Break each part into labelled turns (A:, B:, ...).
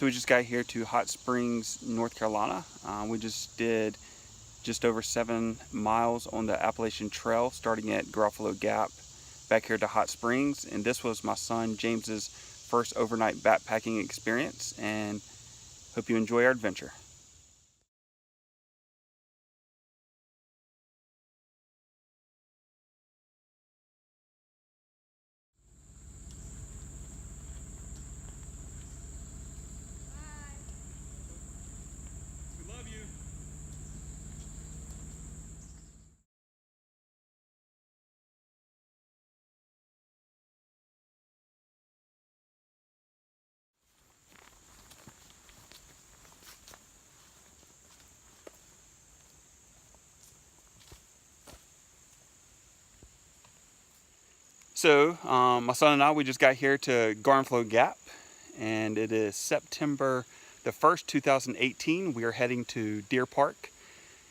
A: So we just got here to Hot Springs, North Carolina. We just did just over 7 miles on the Appalachian Trail, starting at Garenflo Gap, back here to Hot Springs. And this was my son James's first overnight backpacking experience, and hope you enjoy our adventure. We love you. So my son and I, we just got here to Garenflo Gap, and it is September the 1st, 2018. We are heading to Deer Park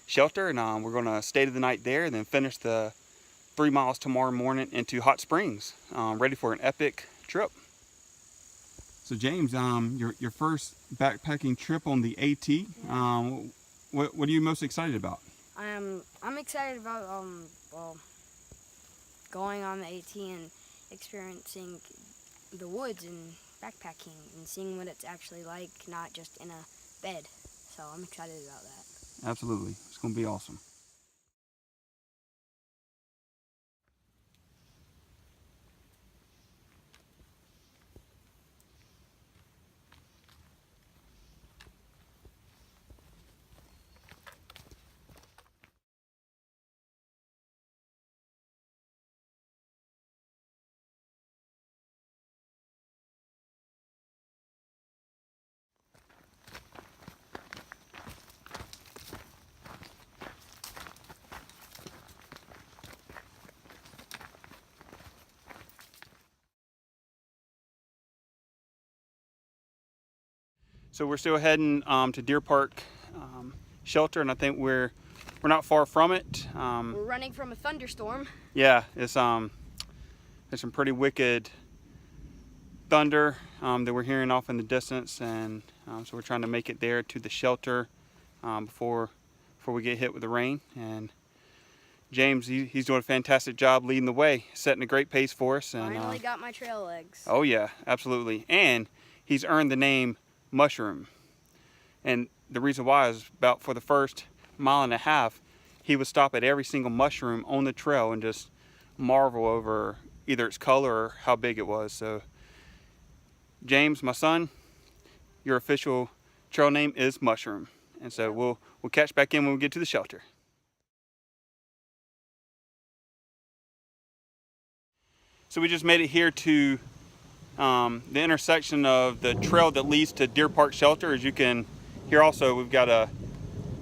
A: Shelter, and we're going to stay the night there and then finish the 3 miles tomorrow morning into Hot Springs, ready for an epic trip. So James, your first backpacking trip on the AT, what are you most excited about?
B: I'm excited about well, going on the AT and experiencing the woods and backpacking and seeing what it's actually like, not just in a bed. So I'm excited about that.
A: Absolutely, it's going to be awesome. So we're still heading to Deer Park Shelter, and I think we're not far from it.
B: We're running from a thunderstorm.
A: Yeah, it's there's some pretty wicked thunder that we're hearing off in the distance, and so we're trying to make it there to the shelter before we get hit with the rain. And James, he's doing a fantastic job leading the way, setting a great pace for us. And
B: Finally got my trail legs.
A: Oh yeah, absolutely. And he's earned the name Mushroom. And the reason why is about for the first mile and a half, he would stop at every single mushroom on the trail and just marvel over either its color or how big it was. So James, my son, your official trail name is Mushroom. And so we'll catch back in when we get to the shelter. So we just made it here to the intersection of the trail that leads to Deer Park Shelter. As you can hear also, we've got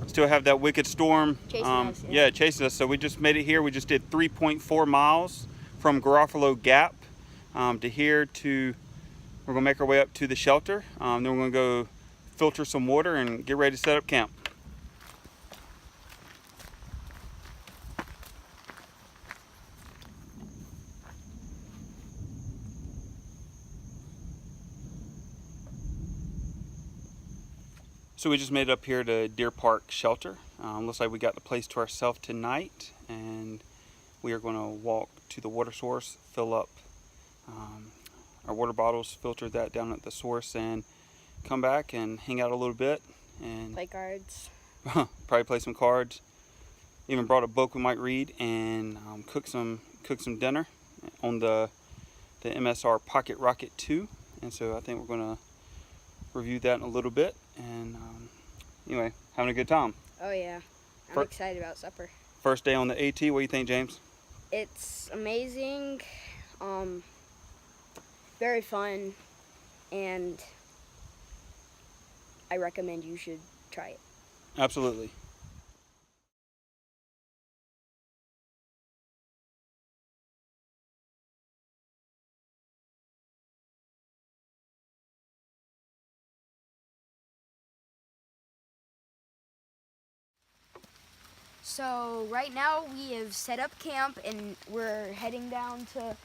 A: still have that wicked storm
B: chasing us.
A: Yeah, chasing us. So we just made it here. We just did 3.4 miles from Garenflo Gap to here to, we're gonna make our way up to the shelter. Then we're gonna go filter some water and get ready to set up camp. So we just made it up here to Deer Park Shelter. Looks like we got the place to ourselves tonight, and we are going to walk to the water source, fill up our water bottles, filter that down at the source, and come back and hang out a little bit and
B: Play cards.
A: probably play some cards. Even brought a book we might read, and cook some dinner on the MSR Pocket Rocket 2. And so I think we're going to review that in a little bit. And anyway, having a good time.
B: Oh yeah, I'm excited about supper.
A: First day on the AT. What do you think, James?
B: It's amazing, very fun, and I recommend you should try it.
A: Absolutely.
B: So right now we have set up camp and we're heading down to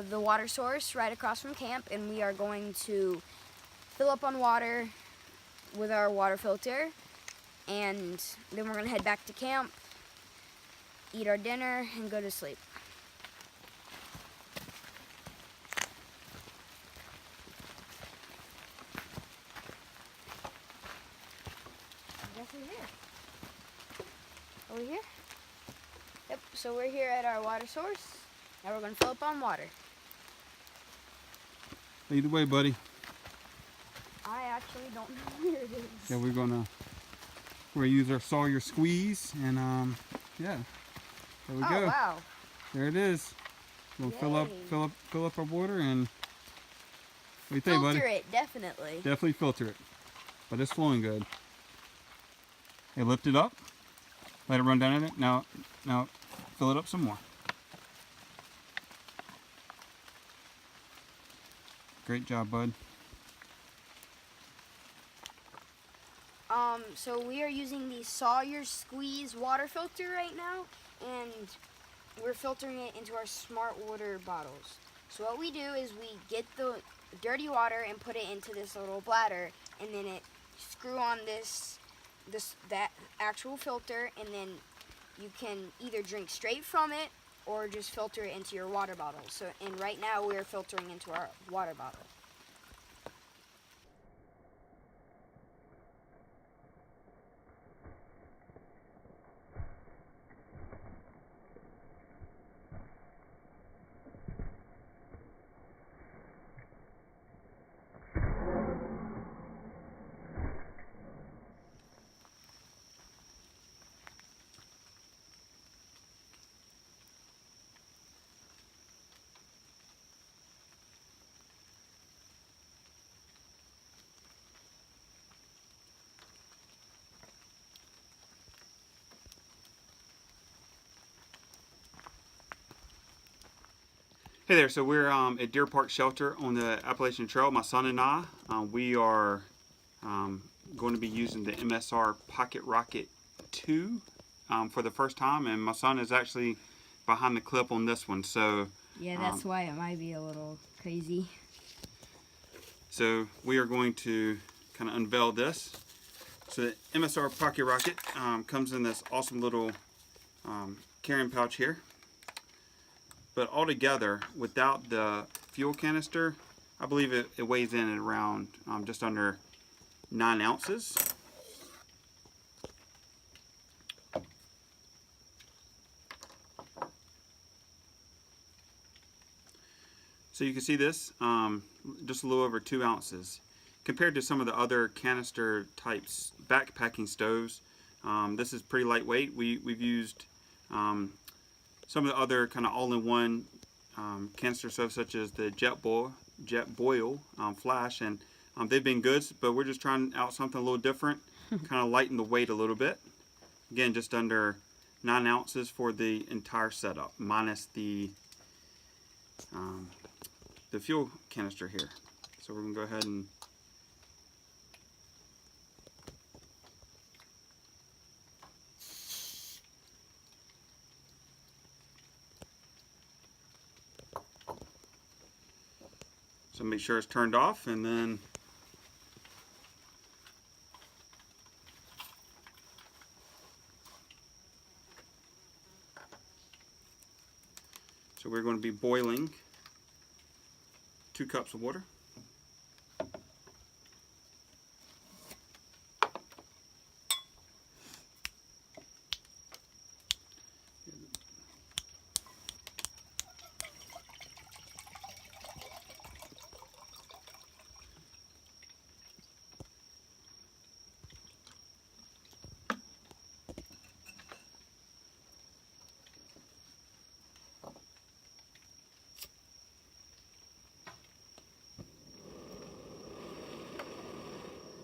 B: the water source right across from camp, and we are going to fill up on water with our water filter, and then we're gonna head back to camp, eat our dinner, and go to sleep. I guess we're here. Are we here? Yep, so we're here at our water source. Now we're gonna fill up on water.
A: Lead the way, buddy.
B: I actually don't know where it is.
A: Yeah, we're gonna use our Sawyer squeeze, and yeah, there we go.
B: Oh wow!
A: There it is. We'll fill up our water, and what do you think, buddy?
B: Filter it, definitely.
A: Definitely filter it, but it's flowing good. Hey, lift it up. Let it run down in it. Now fill it up some more. Great job, bud.
B: So we are using the Sawyer Squeeze water filter right now, and we're filtering it into our Smart Water bottles. So what we do is we get the dirty water and put it into this little bladder, and then screw on that actual filter, and then you can either drink straight from it or just filter it into your water bottle. So, and right now we're filtering into our water bottle.
A: Hey there, so we're at Deer Park Shelter on the Appalachian Trail. My son and I, we are going to be using the MSR Pocket Rocket 2 for the first time, and my son is actually behind the clip on this one. So
B: yeah, that's why it might be a little crazy.
A: So we are going to kind of unveil this. So the MSR Pocket Rocket comes in this awesome little carrying pouch here. But altogether, without the fuel canister, I believe it weighs in at around just under 9 ounces. So you can see this, just a little over 2 ounces. Compared to some of the other canister types backpacking stoves, this is pretty lightweight. We've used some of the other kind of all-in-one canister stoves, such as the Jetboil Flash, and they've been good, but we're just trying out something a little different, kind of lighten the weight a little bit. Again, just under 9 ounces for the entire setup, minus the fuel canister here. So we're gonna go ahead and so make sure it's turned off, and then so we're going to be boiling 2 cups of water.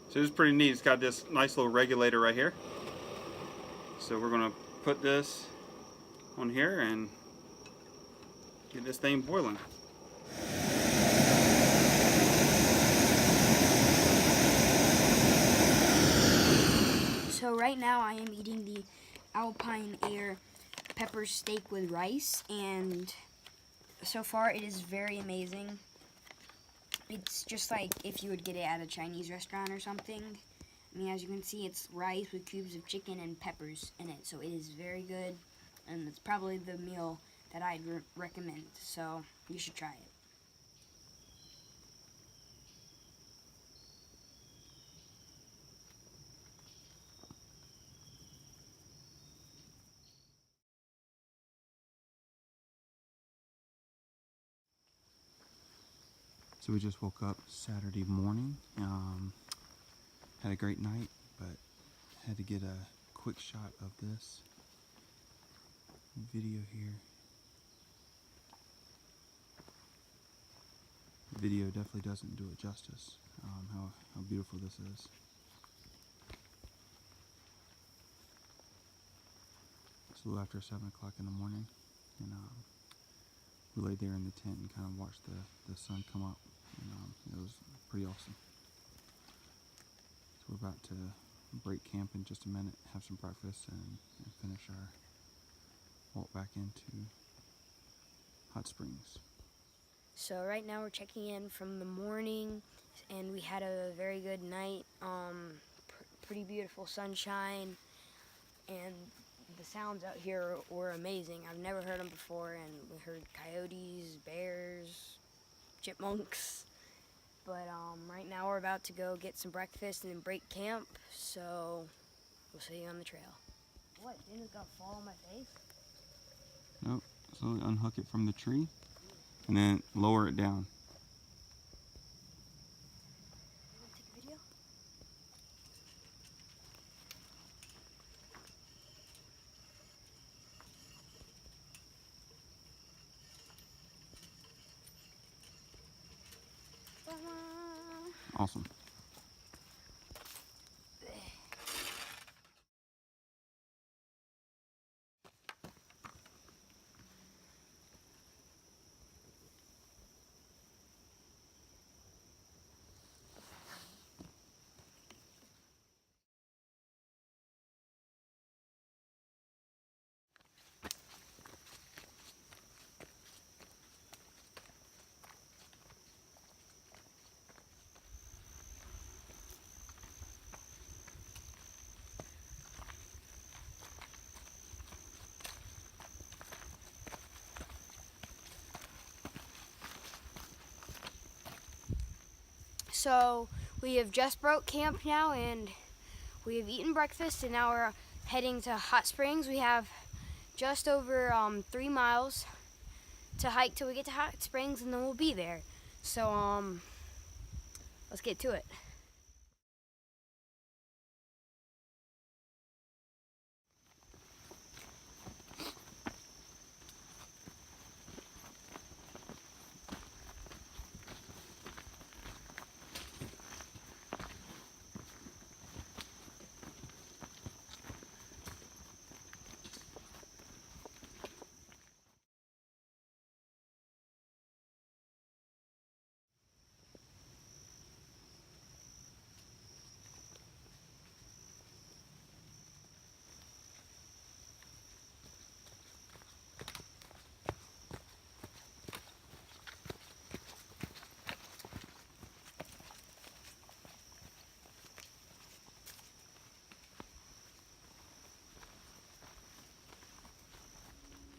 A: So this is pretty neat. It's got this nice little regulator right here. So we're going to put this on here and get this thing boiling.
B: So right now I am eating the Alpine Air pepper steak with rice, and so far it is very amazing. It's just like if you would get it at a Chinese restaurant or something. I mean, as you can see, it's rice with cubes of chicken and peppers in it, so it is very good, and it's probably the meal that I'd recommend, so you should try it.
A: So we just woke up Saturday morning. Had a great night, but had to get a quick shot of this video here. The video definitely doesn't do it justice, how beautiful this is. It's a little after 7 o'clock in the morning, and we laid there in the tent and kind of watched the sun come up, and it was pretty awesome. So we're about to break camp in just a minute, have some breakfast, and finish our walk back into Hot Springs.
B: So right now we're checking in from the morning, and we had a very good night. Pretty beautiful sunshine, and the sounds out here were amazing. I've never heard them before, and we heard coyotes, bears, chipmunks. But right now we're about to go get some breakfast and then break camp, so we'll see you on the trail. What, Dana's gonna fall on my face?
A: Nope, slowly unhook it from the tree, and then lower it down.
B: You wanna take a video?
A: Awesome.
B: So we have just broke camp now, and we have eaten breakfast, and now we're heading to Hot Springs. We have just over 3 miles to hike till we get to Hot Springs, and then we'll be there. So let's get to it.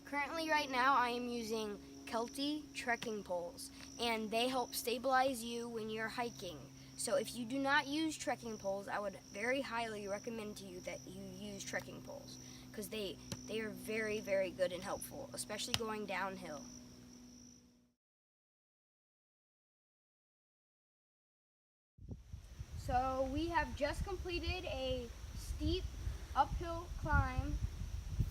B: Currently, right now, I am using Kelty trekking poles, and they help stabilize you when you're hiking. So if you do not use trekking poles, I would very highly recommend to you that you use trekking poles, because they are very, very good and helpful, especially going downhill. So we have just completed a steep uphill climb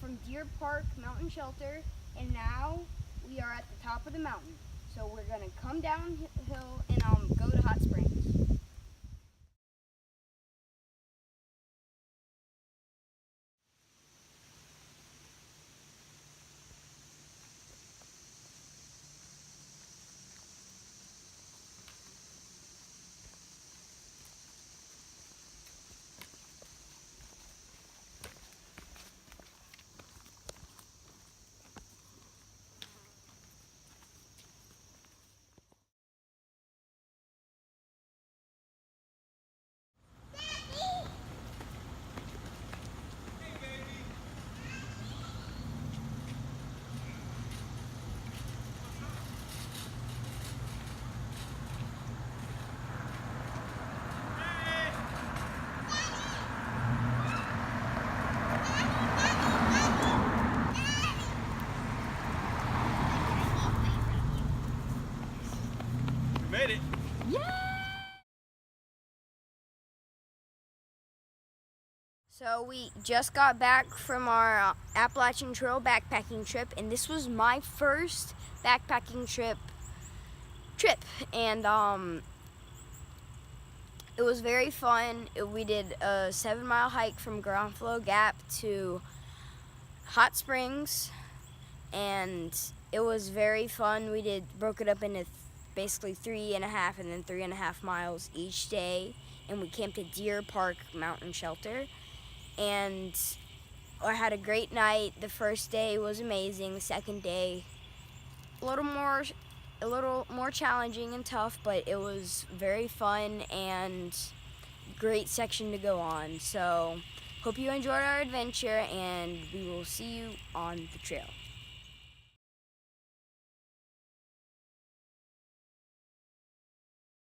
B: from Deer Park Mountain Shelter, and now we are at the top of the mountain. So we're gonna come downhill and go to Hot Springs. So we just got back from our Appalachian Trail backpacking trip, and this was my first backpacking trip, and it was very fun. We did a 7-mile hike from Garenflo Gap to Hot Springs, and it was very fun. We broke it up into basically 3.5 and then 3.5 miles each day, and we camped at Deer Park Mountain Shelter. And I had a great night. The first day was amazing. The second day, a little more challenging and tough, but it was very fun and great section to go on. So hope you enjoyed our adventure, and we will see you on the trail.